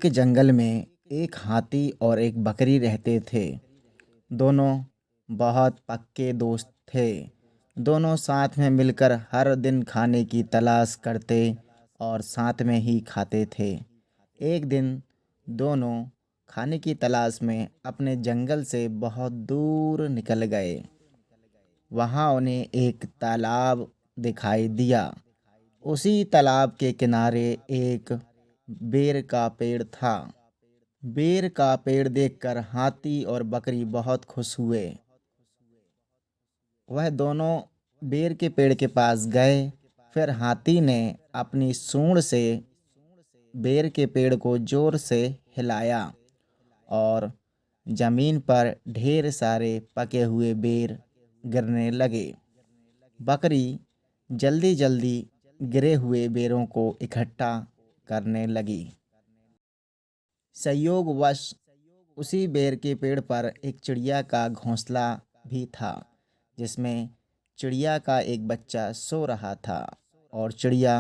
एक जंगल में एक हाथी और एक बकरी रहते थे। दोनों बहुत पक्के दोस्त थे। दोनों साथ में मिलकर हर दिन खाने की तलाश करते और साथ में ही खाते थे। एक दिन दोनों खाने की तलाश में अपने जंगल से बहुत दूर निकल गए। वहाँ उन्हें एक तालाब दिखाई दिया। उसी तालाब के किनारे एक बेर का पेड़ था। बेर का पेड़ देखकर हाथी और बकरी बहुत खुश हुए। वह दोनों बेर के पेड़ के पास गए। फिर हाथी ने अपनी सूंड से बेर के पेड़ को जोर से हिलाया और जमीन पर ढेर सारे पके हुए बेर गिरने लगे। बकरी जल्दी जल्दी गिरे हुए बेरों को इकट्ठा करने लगी। संयोगवश उसी बेर के पेड़ पर एक चिड़िया का घोंसला भी था, जिसमें चिड़िया का एक बच्चा सो रहा था और चिड़िया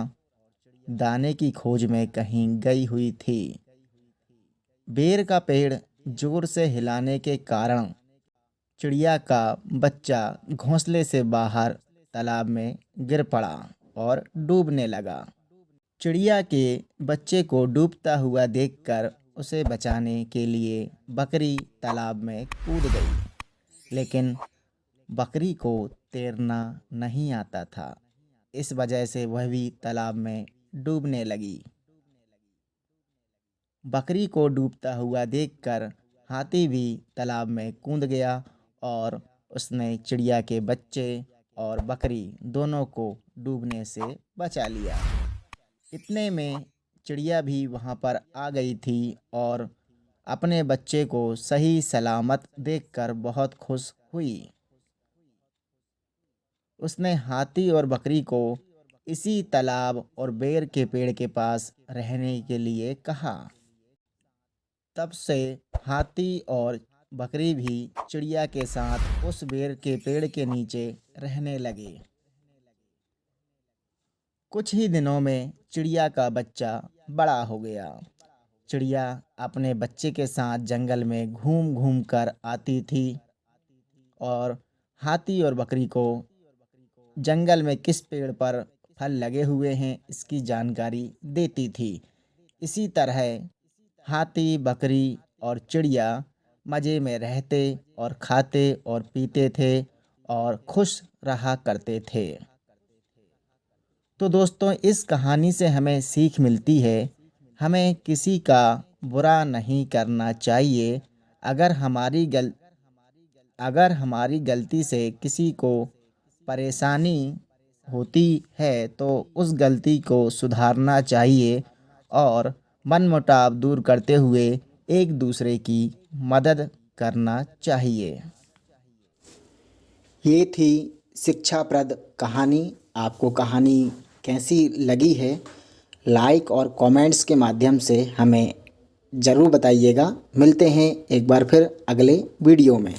दाने की खोज में कहीं गई हुई थी। बेर का पेड़ जोर से हिलाने के कारण चिड़िया का बच्चा घोंसले से बाहर तालाब में गिर पड़ा और डूबने लगा। चिड़िया के बच्चे को डूबता हुआ देखकर उसे बचाने के लिए बकरी तालाब में कूद गई, लेकिन बकरी को तैरना नहीं आता था। इस वजह से वह भी तालाब में डूबने लगी। बकरी को डूबता हुआ देखकर हाथी भी तालाब में कूद गया और उसने चिड़िया के बच्चे और बकरी दोनों को डूबने से बचा लिया। इतने में चिड़िया भी वहाँ पर आ गई थी और अपने बच्चे को सही सलामत देखकर बहुत खुश हुई। उसने हाथी और बकरी को इसी तालाब और बेर के पेड़ के पास रहने के लिए कहा। तब से हाथी और बकरी भी चिड़िया के साथ उस बेर के पेड़ के नीचे रहने लगे। कुछ ही दिनों में चिड़िया का बच्चा बड़ा हो गया। चिड़िया अपने बच्चे के साथ जंगल में घूम घूम कर आती थी और हाथी और बकरी को जंगल में किस पेड़ पर फल लगे हुए हैं इसकी जानकारी देती थी। इसी तरह हाथी, बकरी और चिड़िया मज़े में रहते और खाते और पीते थे और खुश रहा करते थे। तो दोस्तों, इस कहानी से हमें सीख मिलती है, हमें किसी का बुरा नहीं करना चाहिए। अगर हमारी गलती से किसी को परेशानी होती है तो उस गलती को सुधारना चाहिए और मनमुटाव दूर करते हुए एक दूसरे की मदद करना चाहिए। ये थी शिक्षाप्रद कहानी। आपको कहानी कैसी लगी है, लाइक और कमेंट्स के माध्यम से हमें ज़रूर बताइएगा। मिलते हैं एक बार फिर अगले वीडियो में।